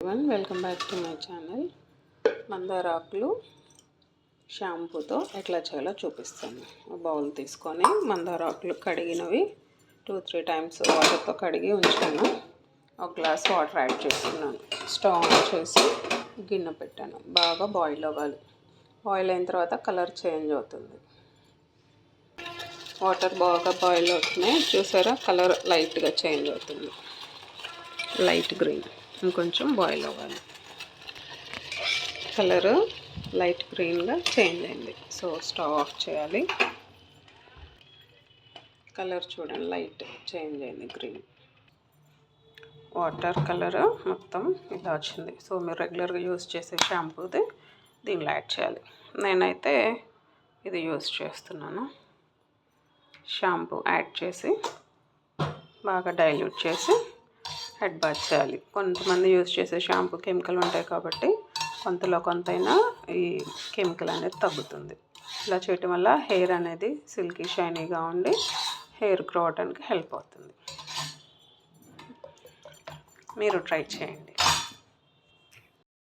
Welcome back to my channel. మందార ఆకులు షాంపూతో ఎట్లా చేయాలో చూపిస్తాను. బౌల్ తీసుకొని మందార ఆకులు కడిగినవి 2-3 టైమ్స్ వాటర్తో కడిగి ఉంచాను. ఒక గ్లాస్ వాటర్ యాడ్ చేస్తున్నాను. స్టవ్ ఆన్ చేసి గిన్నె పెట్టాను. బాగా బాయిల్ అవ్వాలి. బాయిల్ అయిన తర్వాత కలర్ చేంజ్ అవుతుంది. వాటర్ బాగా బాయిల్ అవుతున్నాయి. చూసారా, కలర్ లైట్గా చేంజ్ అవుతుంది. Light green. ఇంకొంచెం బాయిల్ అవ్వాలి. కలరు లైట్ గ్రీన్గా చేంజ్ అయింది. సో స్టవ్ ఆఫ్ చేయాలి. కలర్ చూడండి, లైట్ చేంజ్ అయింది, గ్రీన్. వాటర్ కలర్ మొత్తం ఇలా వచ్చింది. సో మీరు రెగ్యులర్గా యూజ్ చేసే షాంపూది దీనిలో యాడ్ చేయాలి. నేనైతే ఇది యూజ్ చేస్తున్నాను. షాంపూ యాడ్ చేసి బాగా డైల్యూట్ చేసి హెడ్ బాత్ చేయాలి. కొంతమంది యూజ్ చేసే షాంపూ కెమికల్ ఉంటాయి కాబట్టి కొంతలో కొంతైనా ఈ కెమికల్ అనేది తగ్గుతుంది. ఇలా చేయటం వల్ల హెయిర్ అనేది సిల్కీ షైనీగా ఉండి హెయిర్ గ్రో అవడానికి హెల్ప్ అవుతుంది. మీరు ట్రై చేయండి.